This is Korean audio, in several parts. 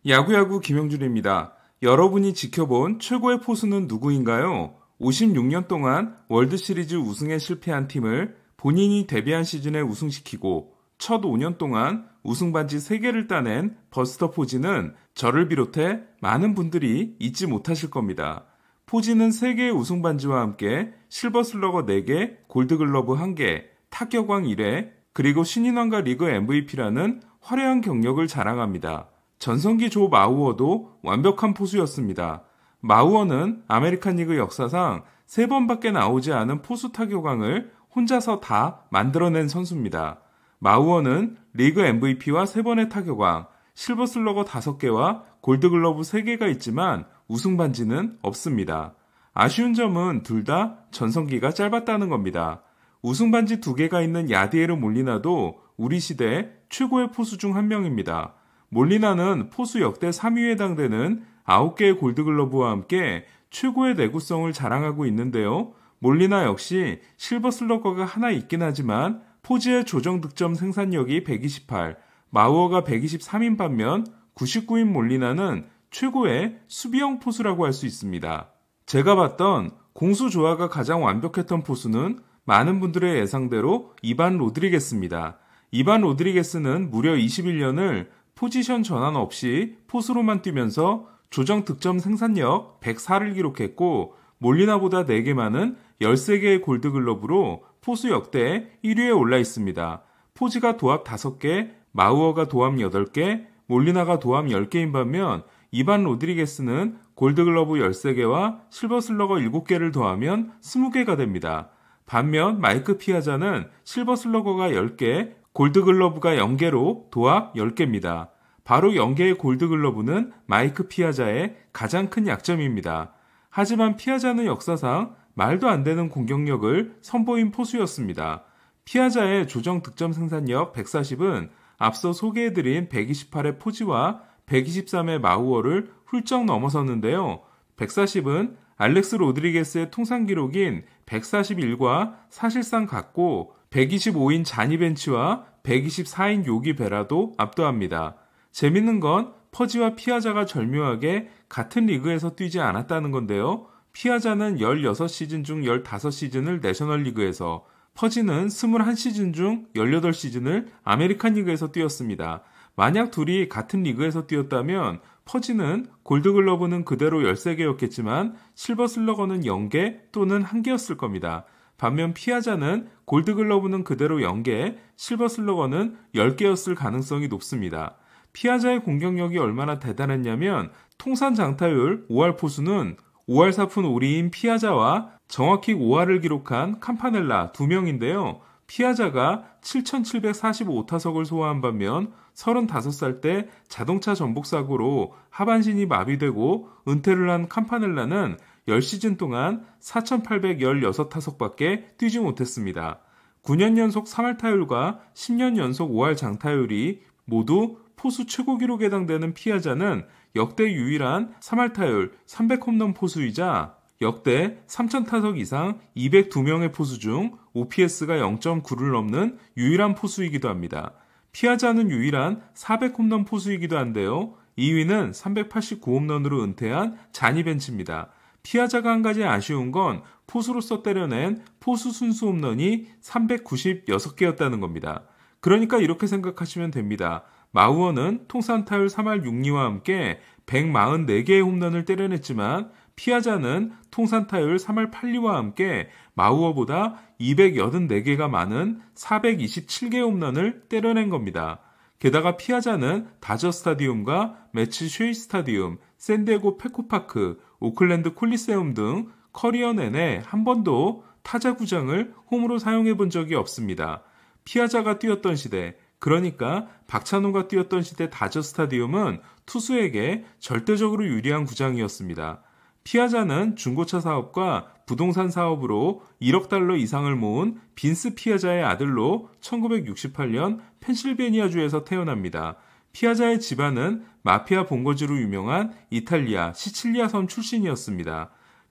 야구야구 김영준입니다. 여러분이 지켜본 최고의 포수는 누구인가요? 56년 동안 월드시리즈 우승에 실패한 팀을 본인이 데뷔한 시즌에 우승시키고 첫 5년 동안 우승반지 3개를 따낸 버스터 포지는 저를 비롯해 많은 분들이 잊지 못하실 겁니다. 포지는 3개의 우승반지와 함께 실버슬러거 4개, 골드글러브 1개, 타격왕 1회, 그리고 신인왕과 리그 MVP라는 화려한 경력을 자랑합니다. 전성기 조 마우어도 완벽한 포수였습니다. 마우어는 아메리칸 리그 역사상 3번밖에 나오지 않은 포수 타격왕을 혼자서 다 만들어낸 선수입니다. 마우어는 리그 MVP와 3번의 타격왕, 실버슬러거 5개와 골드글러브 3개가 있지만 우승 반지는 없습니다. 아쉬운 점은 둘 다 전성기가 짧았다는 겁니다. 우승 반지 2개가 있는 야디에르 몰리나도 우리 시대 최고의 포수 중 한 명입니다. 몰리나는 포수 역대 3위에 해당되는 9개의 골드글러브와 함께 최고의 내구성을 자랑하고 있는데요. 몰리나 역시 실버슬러거가 하나 있긴 하지만 포지의 조정 득점 생산력이 128, 마우어가 123인 반면 99인 몰리나는 최고의 수비형 포수라고 할 수 있습니다. 제가 봤던 공수 조화가 가장 완벽했던 포수는 많은 분들의 예상대로 이반 로드리게스입니다. 이반 로드리게스는 무려 21년을 포지션 전환 없이 포수로만 뛰면서 조정 득점 생산력 104를 기록했고 몰리나보다 4개 많은 13개의 골드글러브로 포수 역대 1위에 올라 있습니다. 포지가 도합 5개, 마우어가 도합 8개, 몰리나가 도합 10개인 반면 이반 로드리게스는 골드글러브 13개와 실버슬러거 7개를 더하면 20개가 됩니다. 반면 마이크 피아자는 실버슬러거가 10개, 골드글러브가 0개로 도합 10개입니다. 바로 0개의 골드글러브는 마이크 피아자의 가장 큰 약점입니다. 하지만 피아자는 역사상 말도 안 되는 공격력을 선보인 포수였습니다. 피아자의 조정 득점 생산력 140은 앞서 소개해드린 128의 포지와 123의 마우어를 훌쩍 넘어섰는데요. 140은 알렉스 로드리게스의 통산 기록인 141과 사실상 같고 125인 자니 벤치와 124인 요기 베라도 압도합니다. 재밌는 건 퍼지와 피아자가 절묘하게 같은 리그에서 뛰지 않았다는 건데요. 피아자는 16시즌 중 15시즌을 내셔널리그에서, 퍼지는 21시즌 중 18시즌을 아메리칸 리그에서 뛰었습니다. 만약 둘이 같은 리그에서 뛰었다면 퍼지는 골드글러브는 그대로 13개였겠지만 실버슬러거는 0개 또는 1개였을 겁니다. 반면 피아자는 골드글러브는 그대로 0개, 실버슬러거는 10개였을 가능성이 높습니다. 피아자의 공격력이 얼마나 대단했냐면 통산 장타율 5할 포수는 5할 4푼 5리인 피아자와 정확히 5할을 기록한 캄파넬라 2명인데요. 피아자가 7,745타석을 소화한 반면 35살 때 자동차 전복사고로 하반신이 마비되고 은퇴를 한 캄파넬라는 10시즌 동안 4,816타석밖에 뛰지 못했습니다. 9년 연속 3할 타율과 10년 연속 5할 장타율이 모두 포수 최고 기록에 해당되는 피아자는 역대 유일한 3할 타율 300홈런 포수이자 역대 3,000타석 이상 202명의 포수 중 OPS가 0.9를 넘는 유일한 포수이기도 합니다. 피아자는 유일한 400홈런 포수이기도 한데요. 2위는 389홈런으로 은퇴한 자니 벤치입니다. 피아자가 한 가지 아쉬운 건 포수로서 때려낸 포수 순수 홈런이 396개였다는 겁니다. 그러니까 이렇게 생각하시면 됩니다. 마우어는 통산 타율 3할 6리와 함께 144개의 홈런을 때려냈지만 피아자는 통산 타율 3할 8리와 함께 마우어보다 284개가 많은 427개의 홈런을 때려낸 겁니다. 게다가 피아자는 다저 스타디움과 매치 쉐이 스타디움, 샌디에고 페코파크, 오클랜드 콜리세움 등 커리어 내내 한 번도 타자 구장을 홈으로 사용해 본 적이 없습니다. 피아자가 뛰었던 시대, 그러니까 박찬호가 뛰었던 시대 다저 스타디움은 투수에게 절대적으로 유리한 구장이었습니다. 피아자는 중고차 사업과 부동산 사업으로 1억 달러 이상을 모은 빈스 피아자의 아들로 1968년 펜실베니아주에서 태어납니다. 피아자의 집안은 마피아 본거지로 유명한 이탈리아 시칠리아 섬 출신이었습니다.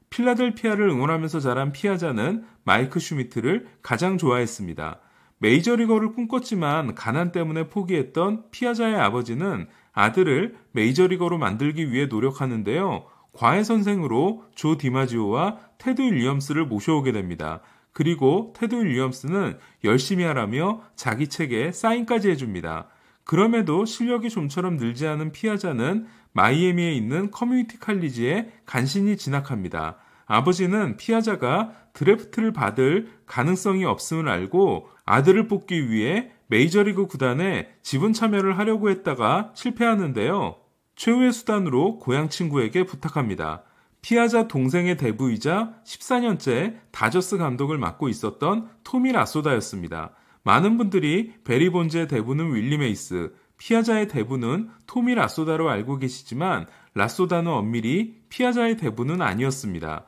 필라델피아를 응원하면서 자란 피아자는 마이크 슈미트를 가장 좋아했습니다. 메이저리거를 꿈꿨지만 가난 때문에 포기했던 피아자의 아버지는 아들을 메이저리거로 만들기 위해 노력하는데요. 과외 선생으로 조 디마지오와 테드 윌리엄스를 모셔오게 됩니다. 그리고 테드 윌리엄스는 열심히 하라며 자기 책에 사인까지 해줍니다. 그럼에도 실력이 좀처럼 늘지 않은 피아자는 마이애미에 있는 커뮤니티 칼리지에 간신히 진학합니다. 아버지는 피아자가 드래프트를 받을 가능성이 없음을 알고 아들을 뽑기 위해 메이저리그 구단에 지분 참여를 하려고 했다가 실패하는데요. 최후의 수단으로 고향 친구에게 부탁합니다. 피아자 동생의 대부이자 14년째 다저스 감독을 맡고 있었던 토미 라소다였습니다. 많은 분들이 베리 본즈의 대부는 윌리 메이스, 피아자의 대부는 토미 라소다로 알고 계시지만 라소다는 엄밀히 피아자의 대부는 아니었습니다.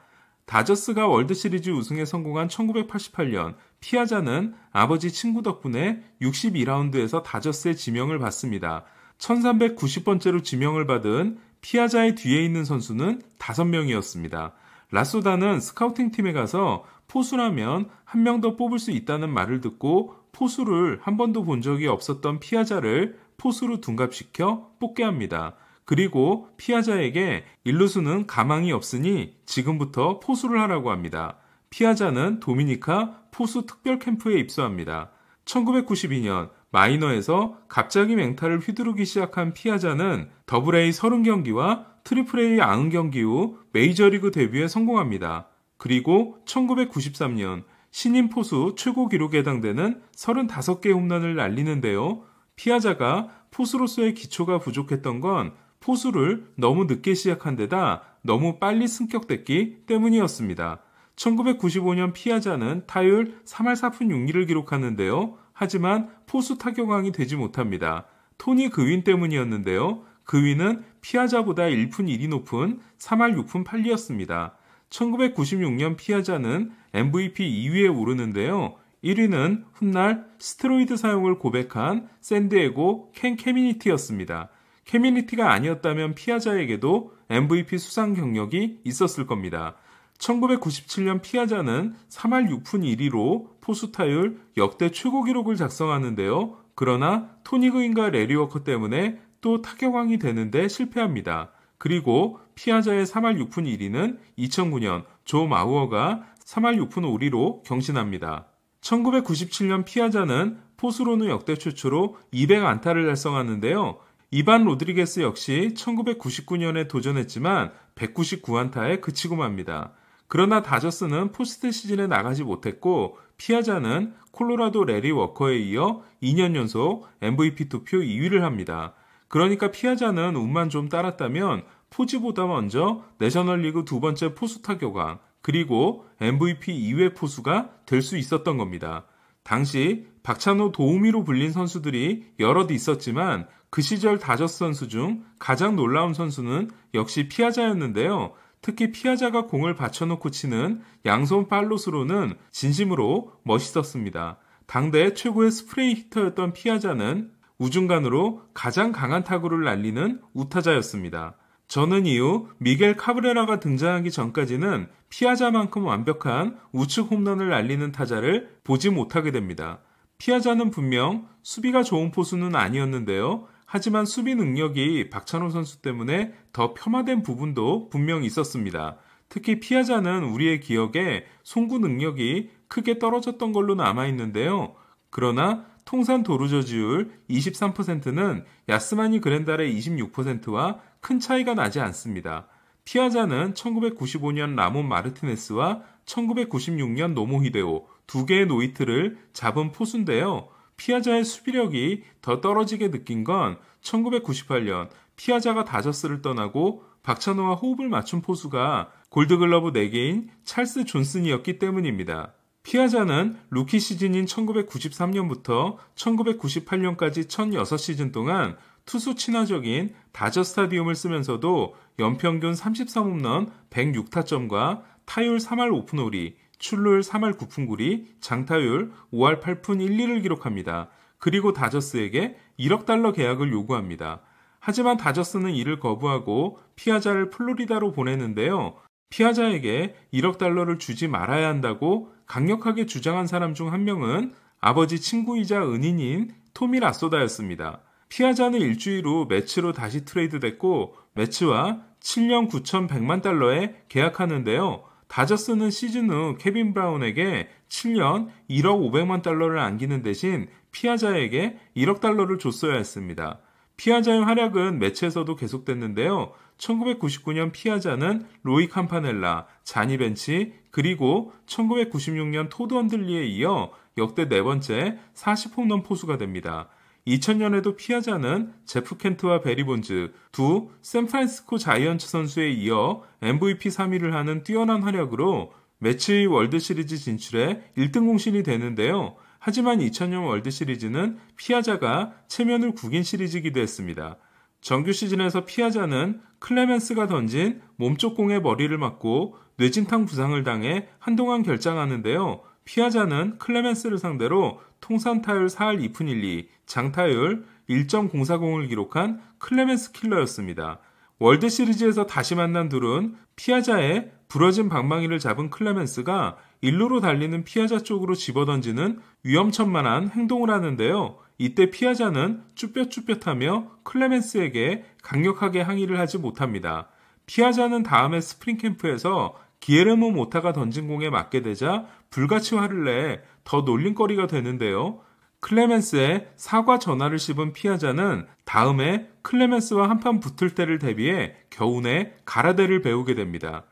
다저스가 월드시리즈 우승에 성공한 1988년 피아자는 아버지 친구 덕분에 62라운드에서 다저스의 지명을 받습니다. 1390번째로 지명을 받은 피아자의 뒤에 있는 선수는 5명이었습니다. 라소다는 스카우팅팀에 가서 포수라면 한 명 더 뽑을 수 있다는 말을 듣고 포수를 한 번도 본 적이 없었던 피아자를 포수로 둔갑시켜 뽑게 합니다. 그리고 피아자에게 일루수는 가망이 없으니 지금부터 포수를 하라고 합니다. 피아자는 도미니카 포수 특별 캠프에 입소합니다. 1992년 마이너에서 갑자기 맹타를 휘두르기 시작한 피아자는 더블A 30경기와 트리플A 90경기 후 메이저리그 데뷔에 성공합니다. 그리고 1993년 신인 포수 최고 기록에 해당되는 35개 홈런을 날리는데요. 피아자가 포수로서의 기초가 부족했던 건 포수를 너무 늦게 시작한 데다 너무 빨리 승격됐기 때문이었습니다. 1995년 피아자는 타율 3할 4푼 6리를 기록하는데요. 하지만 포수 타격왕이 되지 못합니다. 토니 그윈 때문이었는데요. 그윈은 피아자보다 1푼 1리 높은 3할 6푼 8리였습니다. 1996년 피아자는 MVP 2위에 오르는데요. 1위는 훗날 스테로이드 사용을 고백한 샌디에고 켄 캐미니티였습니다. 캐미니티가 아니었다면 피아자에게도 MVP 수상 경력이 있었을 겁니다. 1997년 피아자는 3할 6푼 1리로 포수 타율 역대 최고 기록을 작성하는데요. 그러나 토니 그윈과 레리 워커 때문에 또 타격왕이 되는데 실패합니다. 그리고 피아자의 3할 6푼 1리는 2009년 조 마우어가 3할 6푼 5리로 경신합니다. 1997년 피아자는 포수로는 역대 최초로 200안타를 달성하는데요. 이반 로드리게스 역시 1999년에 도전했지만 199안타에 그치고 맙니다. 그러나 다저스는 포스트 시즌에 나가지 못했고 피아자는 콜로라도 레리 워커에 이어 2년 연속 MVP 투표 2위를 합니다. 그러니까 피아자는 운만 좀 따랐다면 포지보다 먼저 내셔널리그 두 번째 포수 타격왕 그리고 MVP 2회 포수가 될 수 있었던 겁니다. 당시 박찬호 도우미로 불린 선수들이 여럿 있었지만 그 시절 다저스 선수 중 가장 놀라운 선수는 역시 피아자였는데요. 특히 피아자가 공을 받쳐놓고 치는 양손 팔로스로는 진심으로 멋있었습니다. 당대 최고의 스프레이 히터였던 피아자는 우중간으로 가장 강한 타구를 날리는 우타자였습니다. 저는 이후 미겔 카브레라가 등장하기 전까지는 피아자만큼 완벽한 우측 홈런을 날리는 타자를 보지 못하게 됩니다. 피아자는 분명 수비가 좋은 포수는 아니었는데요. 하지만 수비 능력이 박찬호 선수 때문에 더 폄하된 부분도 분명히 있었습니다. 특히 피아자는 우리의 기억에 송구 능력이 크게 떨어졌던 걸로 남아있는데요. 그러나 통산 도루저지율 23%는 야스마니 그랜달의 26%와 큰 차이가 나지 않습니다. 피아자는 1995년 라몬 마르티네스와 1996년 노모 히데오 두 개의 노히트를 잡은 포수인데요. 피아자의 수비력이 더 떨어지게 느낀 건 1998년 피아자가 다저스를 떠나고 박찬호와 호흡을 맞춘 포수가 골드글러브 4개인 찰스 존슨이었기 때문입니다. 피아자는 루키 시즌인 1993년부터 1998년까지 첫 6시즌 동안 투수 친화적인 다저 스타디움을 쓰면서도 연평균 33홈런 106타점과 타율 3할 5푼 5리, 출루율 3할 9푼 9리, 장타율 5할 8푼 1리를 기록합니다. 그리고 다저스에게 1억 달러 계약을 요구합니다. 하지만 다저스는 이를 거부하고 피아자를 플로리다로 보내는데요. 피아자에게 1억 달러를 주지 말아야 한다고 강력하게 주장한 사람 중 한 명은 아버지 친구이자 은인인 토미 라소다였습니다. 피아자는 일주일 후 매츠로 다시 트레이드됐고 매츠와 7년 9,100만 달러에 계약하는데요. 다저스는 시즌 후 케빈 브라운에게 7년 1억 500만 달러를 안기는 대신 피아자에게 1억 달러를 줬어야 했습니다. 피아자의 활약은 매치에서도 계속됐는데요. 1999년 피아자는 로이 캄파넬라, 자니 벤치, 그리고 1996년 토드 언들리에 이어 역대 네 번째 40홈런 포수가 됩니다. 2000년에도 피아자는 제프 켄트와 베리 본즈, 두 샌프란시스코 자이언츠 선수에 이어 MVP 3위를 하는 뛰어난 활약으로 매치 월드시리즈 진출에 1등 공신이 되는데요. 하지만 2000년 월드시리즈는 피아자가 체면을 구긴 시리즈이기도 했습니다. 정규 시즌에서 피아자는 클레멘스가 던진 몸쪽 공에 머리를 맞고 뇌진탕 부상을 당해 한동안 결장하는데요. 피아자는 클레멘스를 상대로 통산 타율 4할 2푼 1리, 장타율 1.040을 기록한 클레멘스 킬러였습니다. 월드시리즈에서 다시 만난 둘은 피아자의 부러진 방망이를 잡은 클레멘스가 일루로 달리는 피아자 쪽으로 집어던지는 위험천만한 행동을 하는데요. 이때 피아자는 쭈뼛쭈뼛하며 클레멘스에게 강력하게 항의를 하지 못합니다. 피아자는 다음해 스프링 캠프에서 기에르모 모타가 던진 공에 맞게 되자 불같이 화를 내 더 놀림거리가 되는데요. 클레멘스의 사과 전화를 씹은 피아자는 다음해 클레멘스와 한판 붙을 때를 대비해 겨우내 가라데를 배우게 됩니다.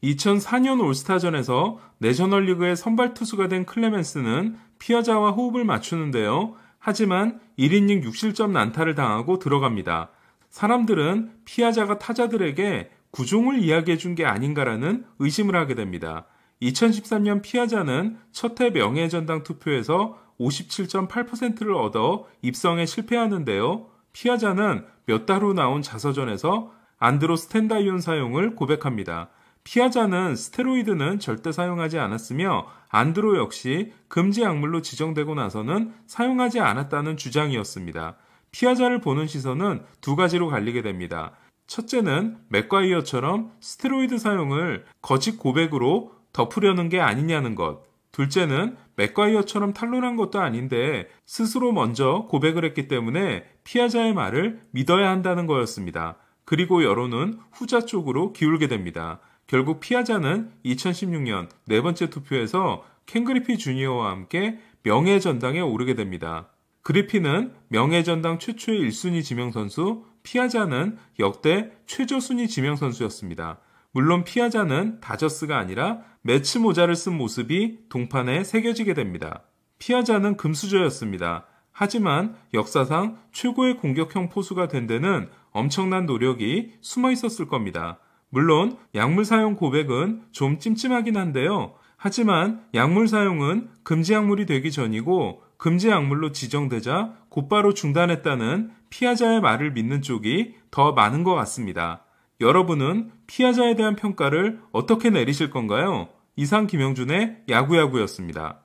2004년 올스타전에서 내셔널리그의 선발 투수가 된 클레멘스는 피아자와 호흡을 맞추는데요. 하지만 1이닝 6실점 난타를 당하고 들어갑니다. 사람들은 피아자가 타자들에게 구종을 이야기해 준 게 아닌가라는 의심을 하게 됩니다. 2013년 피아자는 첫해 명예전당 투표에서 57.8%를 얻어 입성에 실패하는데요. 피아자는 몇 달 후 나온 자서전에서 안드로 스텐다이온 사용을 고백합니다. 피아자는 스테로이드는 절대 사용하지 않았으며 안드로 역시 금지 약물로 지정되고 나서는 사용하지 않았다는 주장이었습니다. 피아자를 보는 시선은 두 가지로 갈리게 됩니다. 첫째는 맥과이어처럼 스테로이드 사용을 거짓 고백으로 덮으려는 게 아니냐는 것. 둘째는 맥과이어처럼 탄론한 것도 아닌데 스스로 먼저 고백을 했기 때문에 피아자의 말을 믿어야 한다는 거였습니다. 그리고 여론은 후자 쪽으로 기울게 됩니다. 결국 피아자는 2016년 네 번째 투표에서 켄 그리피 주니어와 함께 명예전당에 오르게 됩니다. 그리피는 명예전당 최초의 1순위 지명선수, 피아자는 역대 최저 순위 지명선수였습니다. 물론 피아자는 다저스가 아니라 매치 모자를 쓴 모습이 동판에 새겨지게 됩니다. 피아자는 금수저였습니다. 하지만 역사상 최고의 공격형 포수가 된 데는 엄청난 노력이 숨어 있었을 겁니다. 물론 약물 사용 고백은 좀 찜찜하긴 한데요. 하지만 약물 사용은 금지 약물이 되기 전이고 금지 약물로 지정되자 곧바로 중단했다는 피아자의 말을 믿는 쪽이 더 많은 것 같습니다. 여러분은 피아자에 대한 평가를 어떻게 내리실 건가요? 이상 김영준의 야구야구였습니다.